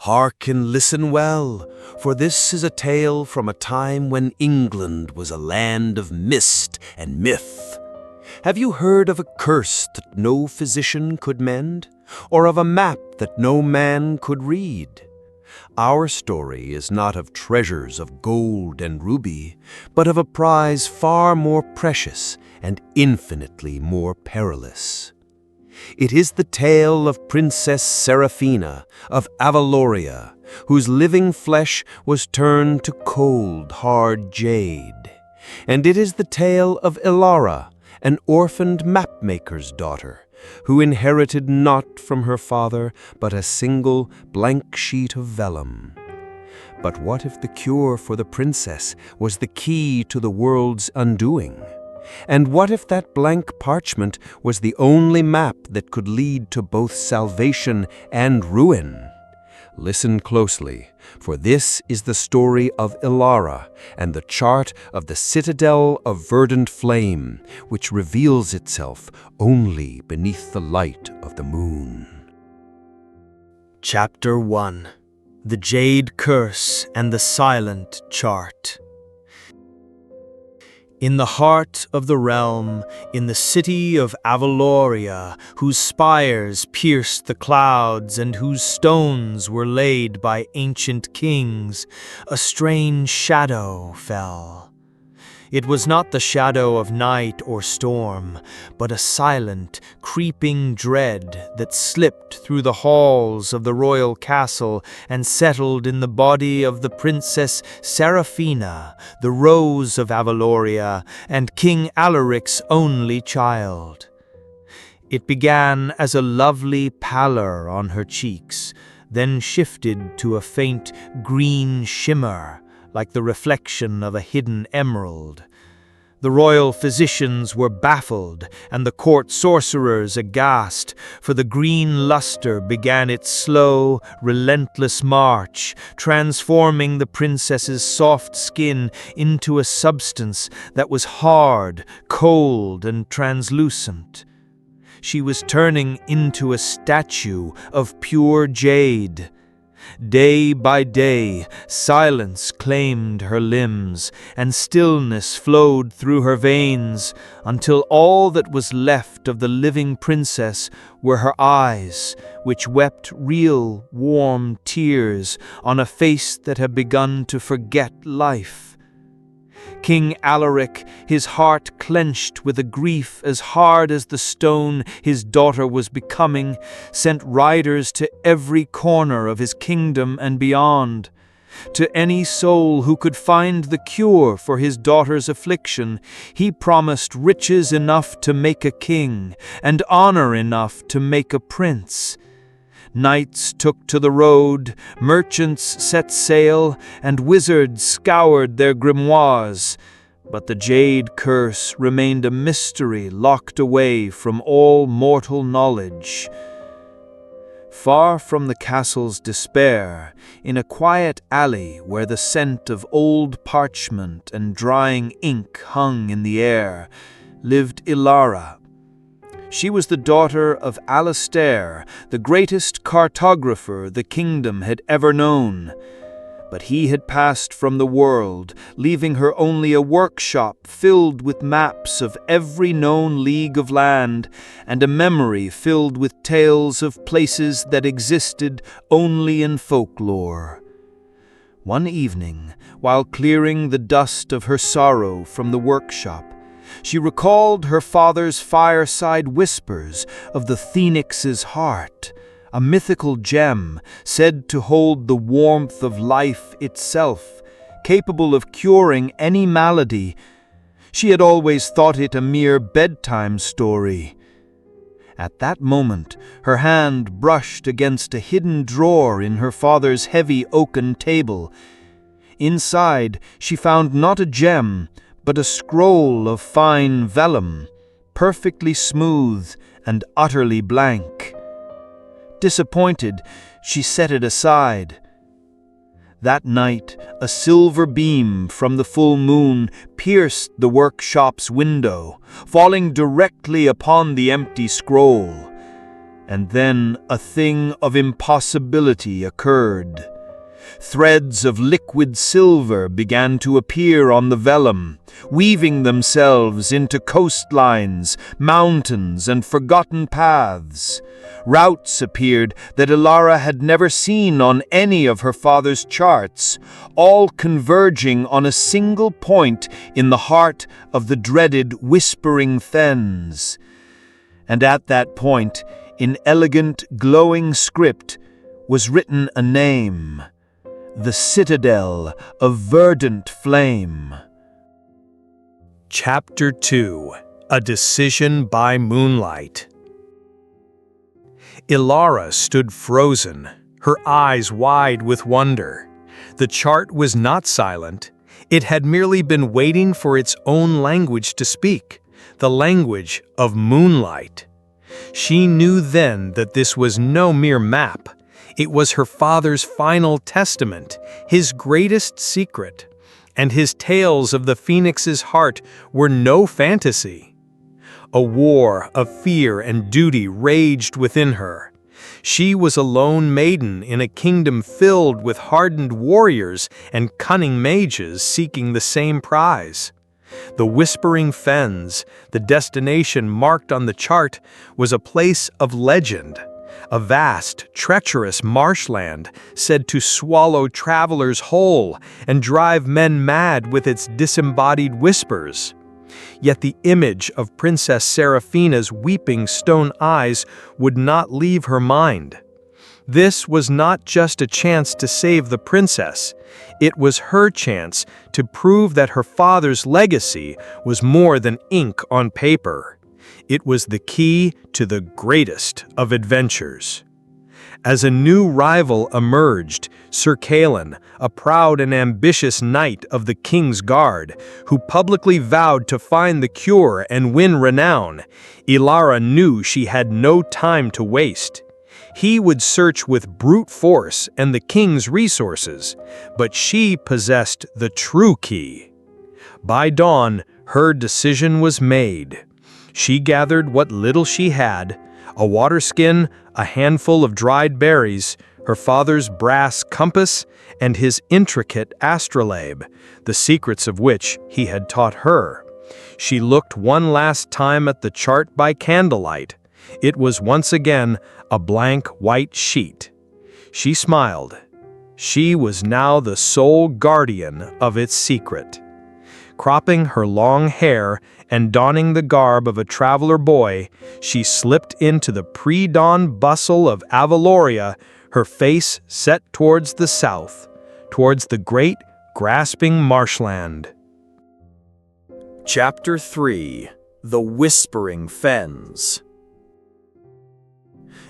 Hark and listen well, for this is a tale from a time when England was a land of mist and myth. Have you heard of a curse that no physician could mend, or of a map that no man could read? Our story is not of treasures of gold and ruby, but of a prize far more precious and infinitely more perilous. It is the tale of Princess Seraphina of Avaloria, whose living flesh was turned to cold, hard jade. And it is the tale of Elara, an orphaned mapmaker's daughter, who inherited not from her father but a single blank sheet of vellum. But what if the cure for the princess was the key to the world's undoing? And what if that blank parchment was the only map that could lead to both salvation and ruin? Listen closely, for this is the story of Elara and the chart of the Citadel of Verdant Flame, which reveals itself only beneath the light of the moon. Chapter 1. The Jade Curse and the Silent Chart. In the heart of the realm, in the city of Avaloria, whose spires pierced the clouds and whose stones were laid by ancient kings, a strange shadow fell. It was not the shadow of night or storm, but a silent, creeping dread that slipped through the halls of the royal castle and settled in the body of the Princess Seraphina, the Rose of Avaloria, and King Alaric's only child. It began as a lovely pallor on her cheeks, then shifted to a faint green shimmer, like the reflection of a hidden emerald. The royal physicians were baffled, and the court sorcerers aghast, for the green luster began its slow, relentless march, transforming the princess's soft skin into a substance that was hard, cold, and translucent. She was turning into a statue of pure jade. Day by day, silence claimed her limbs, and stillness flowed through her veins, until all that was left of the living princess were her eyes, which wept real, warm tears on a face that had begun to forget life. King Alaric, his heart clenched with a grief as hard as the stone his daughter was becoming, sent riders to every corner of his kingdom and beyond. To any soul who could find the cure for his daughter's affliction, he promised riches enough to make a king, and honor enough to make a prince. Knights took to the road, merchants set sail, and wizards scoured their grimoires. But the jade curse remained a mystery locked away from all mortal knowledge. Far from the castle's despair, in a quiet alley where the scent of old parchment and drying ink hung in the air, lived Elara. She was the daughter of Alastair, the greatest cartographer the kingdom had ever known. But he had passed from the world, leaving her only a workshop filled with maps of every known league of land, and a memory filled with tales of places that existed only in folklore. One evening, while clearing the dust of her sorrow from the workshop, she recalled her father's fireside whispers of the phoenix's heart, a mythical gem said to hold the warmth of life itself, capable of curing any malady. She had always thought it a mere bedtime story. At that moment, her hand brushed against a hidden drawer in her father's heavy oaken table. Inside, she found not a gem, but a scroll of fine vellum, perfectly smooth and utterly blank. Disappointed, she set it aside. That night, a silver beam from the full moon pierced the workshop's window, falling directly upon the empty scroll. And then a thing of impossibility occurred. Threads of liquid silver began to appear on the vellum, weaving themselves into coastlines, mountains, and forgotten paths. Routes appeared that Elara had never seen on any of her father's charts, all converging on a single point in the heart of the dreaded Whispering Fens. And at that point, in elegant, glowing script, was written a name: the Citadel of Verdant Flame. Chapter 2: A Decision by Moonlight. Elara stood frozen, her eyes wide with wonder. The chart was not silent. It had merely been waiting for its own language to speak, the language of moonlight. She knew then that this was no mere map. It was her father's final testament, his greatest secret, and his tales of the Phoenix's heart were no fantasy. A war of fear and duty raged within her. She was a lone maiden in a kingdom filled with hardened warriors and cunning mages seeking the same prize. The Whispering Fens, the destination marked on the chart, was a place of legend. A vast, treacherous marshland said to swallow travelers whole and drive men mad with its disembodied whispers. Yet the image of Princess Seraphina's weeping stone eyes would not leave her mind. This was not just a chance to save the princess. It was her chance to prove that her father's legacy was more than ink on paper. It was the key to the greatest of adventures. As a new rival emerged, Sir Kalen, a proud and ambitious knight of the King's Guard, who publicly vowed to find the cure and win renown, Elara knew she had no time to waste. He would search with brute force and the king's resources, but she possessed the true key. By dawn, her decision was made. She gathered what little she had: a water skin, a handful of dried berries, her father's brass compass, and his intricate astrolabe, the secrets of which he had taught her. She looked one last time at the chart by candlelight. It was once again a blank white sheet. She smiled. She was now the sole guardian of its secret. Cropping her long hair and donning the garb of a traveler boy, she slipped into the pre-dawn bustle of Avaloria, her face set towards the south, towards the great, grasping marshland. Chapter 3: The Whispering Fens.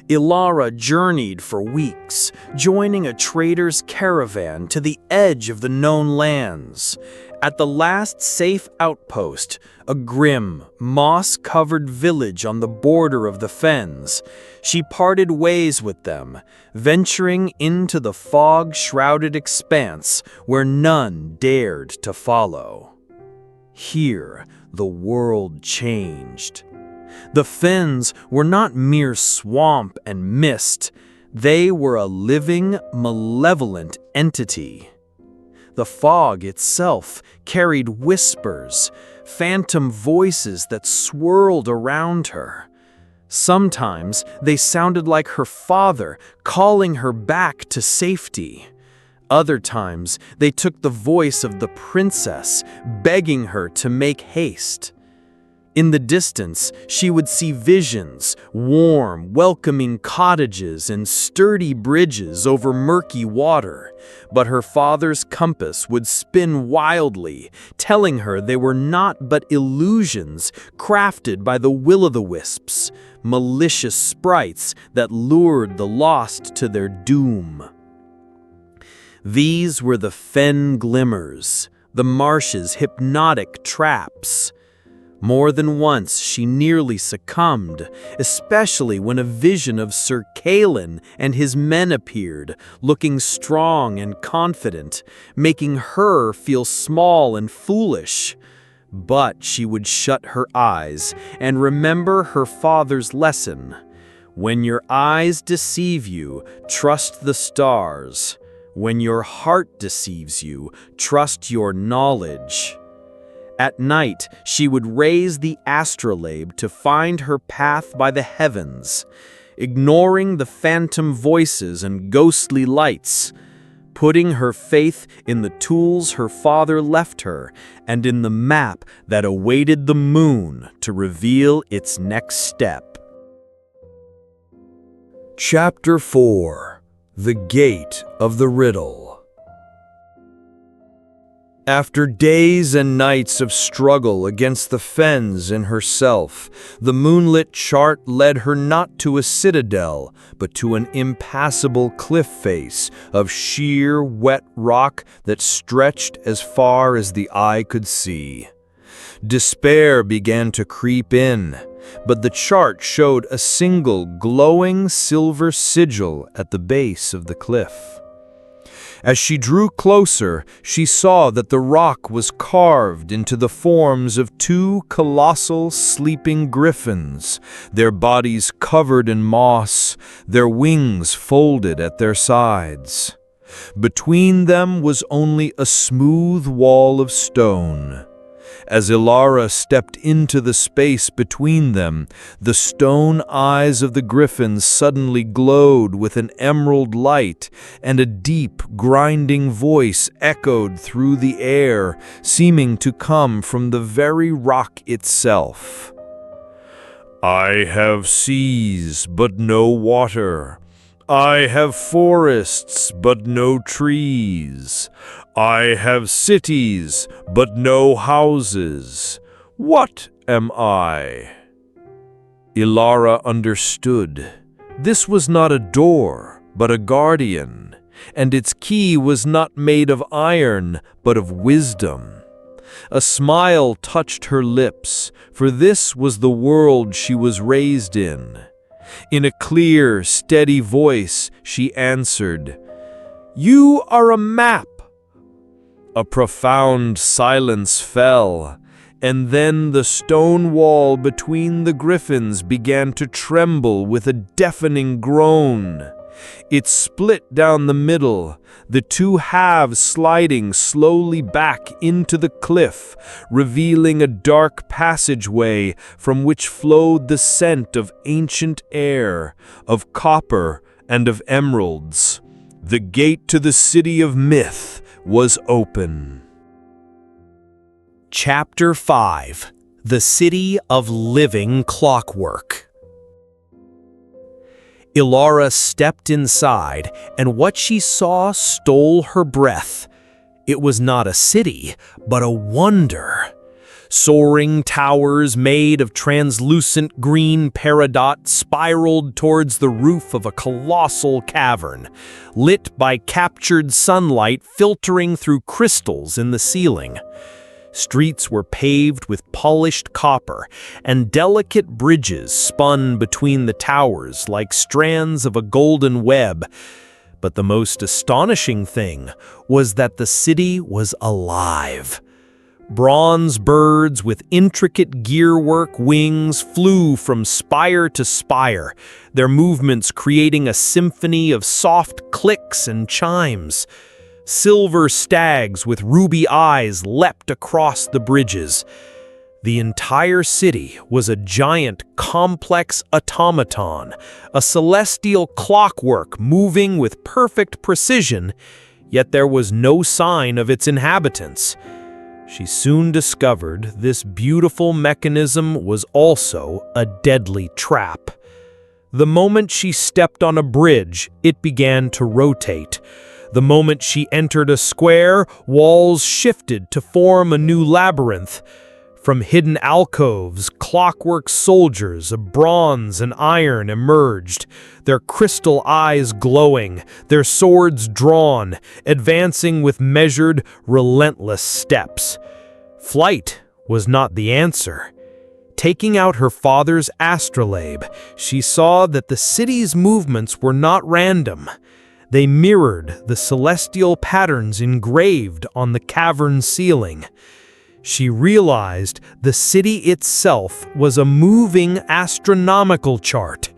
Elara journeyed for weeks, joining a trader's caravan to the edge of the known lands. At the last safe outpost, a grim, moss-covered village on the border of the fens, she parted ways with them, venturing into the fog-shrouded expanse where none dared to follow. Here, the world changed. The fens were not mere swamp and mist. They were a living, malevolent entity. The fog itself carried whispers, phantom voices that swirled around her. Sometimes they sounded like her father calling her back to safety. Other times they took the voice of the princess, begging her to make haste. In the distance, she would see visions, warm, welcoming cottages and sturdy bridges over murky water. But her father's compass would spin wildly, telling her they were not but illusions crafted by the will-o'-the-wisps, malicious sprites that lured the lost to their doom. These were the fen glimmers, the marsh's hypnotic traps. More than once she nearly succumbed, especially when a vision of Sir Kalen and his men appeared, looking strong and confident, making her feel small and foolish. But she would shut her eyes and remember her father's lesson. When your eyes deceive you, trust the stars. When your heart deceives you, trust your knowledge. At night, she would raise the astrolabe to find her path by the heavens, ignoring the phantom voices and ghostly lights, putting her faith in the tools her father left her and in the map that awaited the moon to reveal its next step. Chapter 4: The Gate of the Riddle. After days and nights of struggle against the Fens and herself, the moonlit chart led her not to a citadel, but to an impassable cliff face of sheer, wet rock that stretched as far as the eye could see. Despair began to creep in, but the chart showed a single glowing silver sigil at the base of the cliff. As she drew closer, she saw that the rock was carved into the forms of two colossal sleeping griffins, their bodies covered in moss, their wings folded at their sides. Between them was only a smooth wall of stone. As Elara stepped into the space between them, the stone eyes of the griffins suddenly glowed with an emerald light, and a deep, grinding voice echoed through the air, seeming to come from the very rock itself. "I have seas, but no water. I have forests, but no trees. I have cities, but no houses. What am I?" Elara understood. This was not a door, but a guardian, and its key was not made of iron, but of wisdom. A smile touched her lips, for this was the world she was raised in. In a clear, steady voice, she answered, "You are a map." A profound silence fell, and then the stone wall between the griffins began to tremble with a deafening groan. It split down the middle, the two halves sliding slowly back into the cliff, revealing a dark passageway from which flowed the scent of ancient air, of copper and of emeralds. The gate to the city of myth was open. Chapter 5: The City of Living Clockwork. Elara stepped inside, and what she saw stole her breath. It was not a city, but a wonder. Soaring towers made of translucent green peridot spiraled towards the roof of a colossal cavern, lit by captured sunlight filtering through crystals in the ceiling. Streets were paved with polished copper, and delicate bridges spun between the towers like strands of a golden web. But the most astonishing thing was that the city was alive. Bronze birds with intricate gearwork wings flew from spire to spire, their movements creating a symphony of soft clicks and chimes. Silver stags with ruby eyes leapt across the bridges. The entire city was a giant, complex automaton, a celestial clockwork moving with perfect precision, yet there was no sign of its inhabitants. She soon discovered this beautiful mechanism was also a deadly trap. The moment she stepped on a bridge, it began to rotate. The moment she entered a square, walls shifted to form a new labyrinth. From hidden alcoves, clockwork soldiers of bronze and iron emerged, their crystal eyes glowing, their swords drawn, advancing with measured, relentless steps. Flight was not the answer. Taking out her father's astrolabe, she saw that the city's movements were not random. They mirrored the celestial patterns engraved on the cavern ceiling. She realized the city itself was a moving astronomical chart.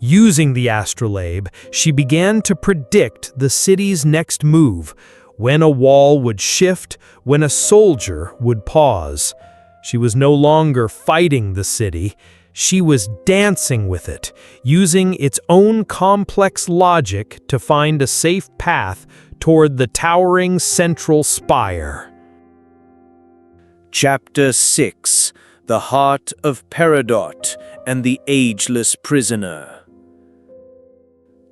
Using the astrolabe, she began to predict the city's next move, when a wall would shift, when a soldier would pause. She was no longer fighting the city, she was dancing with it, using its own complex logic to find a safe path toward the towering central spire. Chapter 6: The Heart of Peridot and the Ageless Prisoner.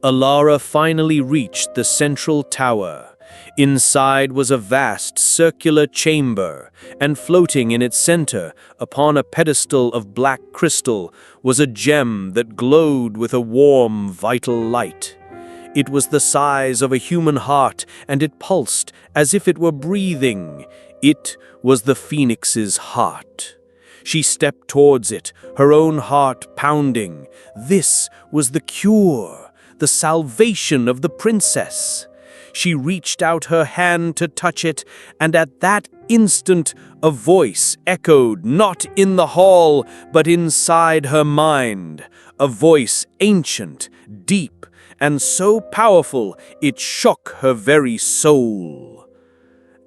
Elara finally reached the central tower. Inside was a vast circular chamber, and floating in its center, upon a pedestal of black crystal, was a gem that glowed with a warm, vital light. It was the size of a human heart, and it pulsed as if it were breathing. It was the Phoenix's heart. She stepped towards it, her own heart pounding. This was the cure, the salvation of the princess. She reached out her hand to touch it, and at that instant a voice echoed not in the hall, but inside her mind. A voice ancient, deep, and so powerful it shook her very soul.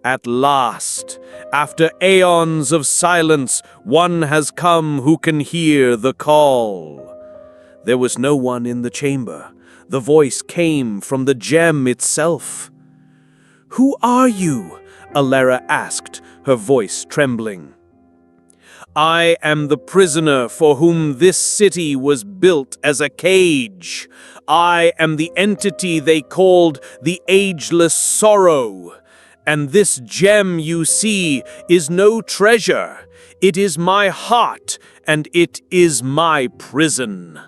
At last, after aeons of silence, one has come who can hear the call. There was no one in the chamber. The voice came from the gem itself. "Who are you?" Elara asked, her voice trembling. "I am the prisoner for whom this city was built as a cage. I am the entity they called the Ageless Sorrow. And this gem you see is no treasure. It is my heart, and it is my prison."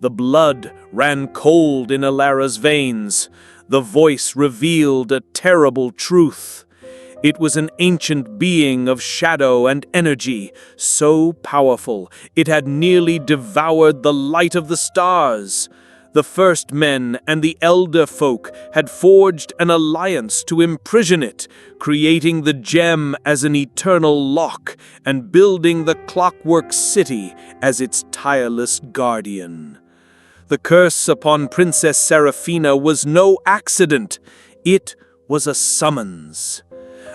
The blood ran cold in Elara's veins. The voice revealed a terrible truth. It was an ancient being of shadow and energy, so powerful it had nearly devoured the light of the stars. The first men and the elder folk had forged an alliance to imprison it, creating the gem as an eternal lock and building the clockwork city as its tireless guardian. The curse upon Princess Seraphina was no accident. It was a summons.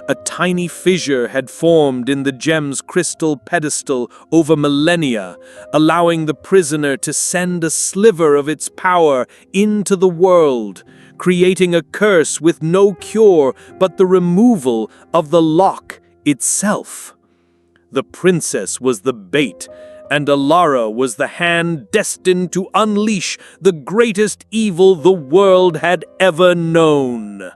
A tiny fissure had formed in the gem's crystal pedestal over millennia, allowing the prisoner to send a sliver of its power into the world, creating a curse with no cure but the removal of the lock itself. The princess was the bait, and Elara was the hand destined to unleash the greatest evil the world had ever known.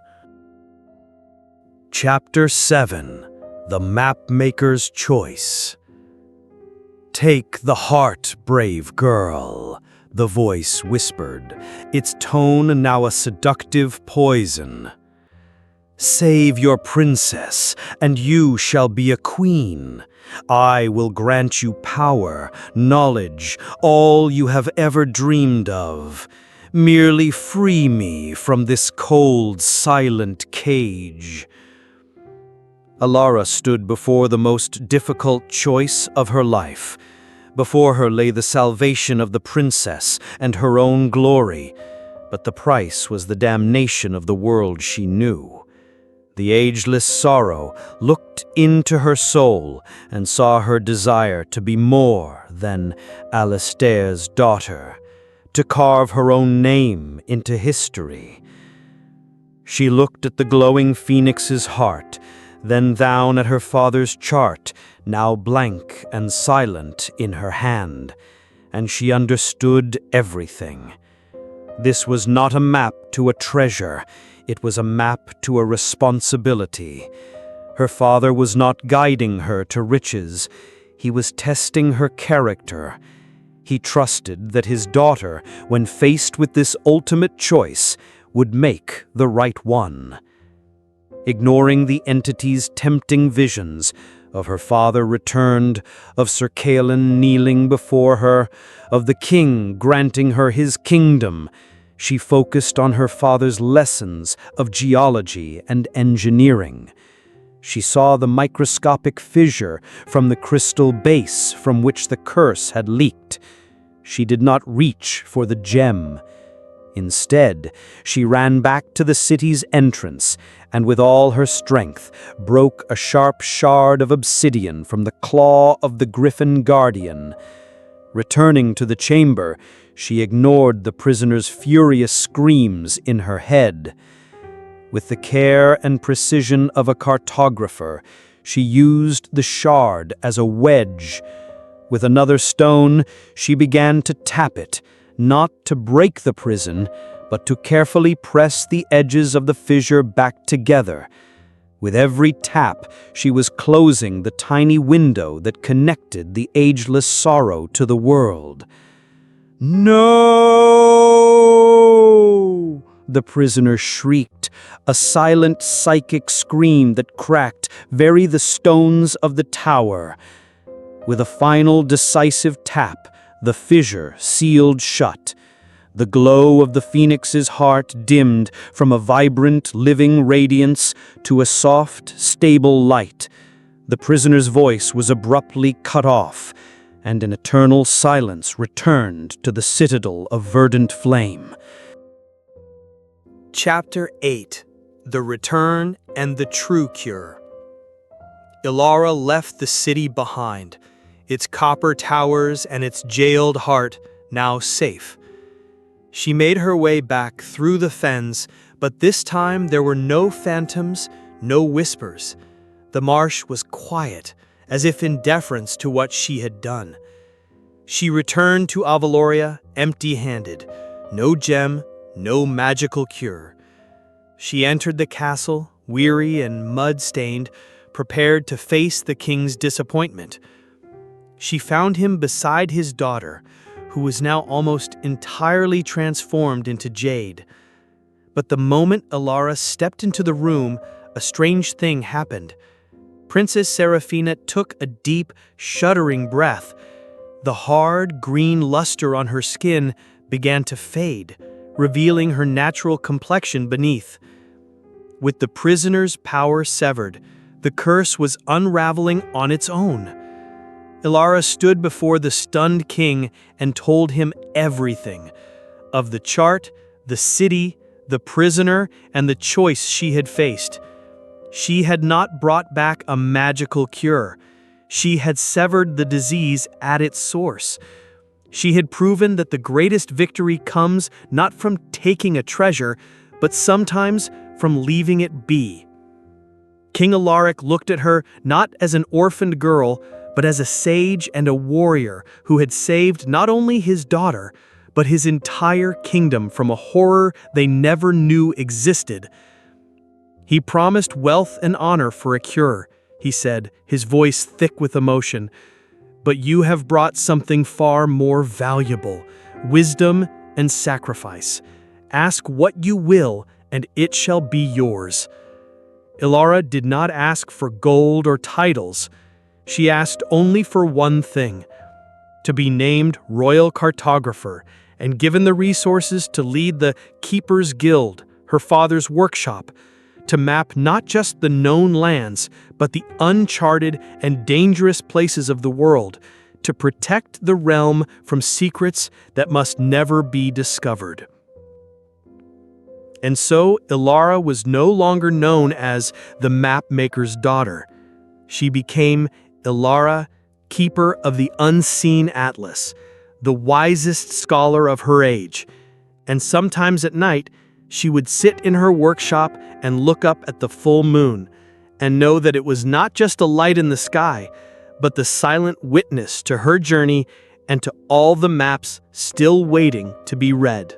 Chapter 7: The Mapmaker's Choice. "Take the heart, brave girl," the voice whispered, its tone now a seductive poison. "Save your princess, and you shall be a queen. I will grant you power, knowledge, all you have ever dreamed of. Merely free me from this cold, silent cage." Elara stood before the most difficult choice of her life. Before her lay the salvation of the princess and her own glory, but the price was the damnation of the world she knew. The ageless sorrow looked into her soul and saw her desire to be more than Alistair's daughter, to carve her own name into history. She looked at the glowing phoenix's heart, then down at her father's chart, now blank and silent in her hand, and she understood everything. This was not a map to a treasure, it was a map to a responsibility. Her father was not guiding her to riches, he was testing her character. He trusted that his daughter, when faced with this ultimate choice, would make the right one. Ignoring the entity's tempting visions, of her father returned, of Sir Caelan kneeling before her, of the king granting her his kingdom, she focused on her father's lessons of geology and engineering. She saw the microscopic fissure from the crystal base from which the curse had leaked. she did not reach for the gem. Instead, she ran back to the city's entrance and with all her strength broke a sharp shard of obsidian from the claw of the griffin guardian. Returning to the chamber, she ignored the prisoner's furious screams in her head. With the care and precision of a cartographer, she used the shard as a wedge. With another stone, she began to tap it, not to break the prison, but to carefully press the edges of the fissure back together. With every tap, she was closing the tiny window that connected the ageless sorrow to the world. "No!" the prisoner shrieked, a silent psychic scream that cracked very the stones of the tower. With a final decisive tap, the fissure sealed shut. The glow of the phoenix's heart dimmed from a vibrant, living radiance to a soft, stable light. The prisoner's voice was abruptly cut off, and an eternal silence returned to the Citadel of Verdant Flame. Chapter 8: The Return and the True Cure. Elara left the city behind, its copper towers and its jailed heart now safe. She made her way back through the fens, but this time there were no phantoms, no whispers. The marsh was quiet, as if in deference to what she had done. She returned to Avaloria empty-handed, no gem, no magical cure. She entered the castle, weary and mud-stained, prepared to face the king's disappointment. She found him beside his daughter, who was now almost entirely transformed into Jade. But the moment Elara stepped into the room, a strange thing happened. Princess Seraphina took a deep, shuddering breath. The hard, green luster on her skin began to fade, revealing her natural complexion beneath. With the prisoner's power severed, the curse was unraveling on its own. Elara stood before the stunned king and told him everything, of the chart, the city, the prisoner, and the choice she had faced. She had not brought back a magical cure. She had severed the disease at its source. She had proven that the greatest victory comes not from taking a treasure, but sometimes from leaving it be. King Alaric looked at her not as an orphaned girl, but as a sage and a warrior who had saved not only his daughter, but his entire kingdom from a horror they never knew existed. He promised wealth and honor for a cure, he said, his voice thick with emotion. But you have brought something far more valuable, wisdom and sacrifice. Ask what you will, and it shall be yours. Elara did not ask for gold or titles. She asked only for one thing, to be named royal cartographer and given the resources to lead the Keeper's Guild, her father's workshop, to map not just the known lands, but the uncharted and dangerous places of the world, to protect the realm from secrets that must never be discovered. And so Elara was no longer known as the mapmaker's daughter. She became Elara, keeper of the unseen atlas, the wisest scholar of her age. And sometimes at night, she would sit in her workshop and look up at the full moon, and know that it was not just a light in the sky, but the silent witness to her journey and to all the maps still waiting to be read.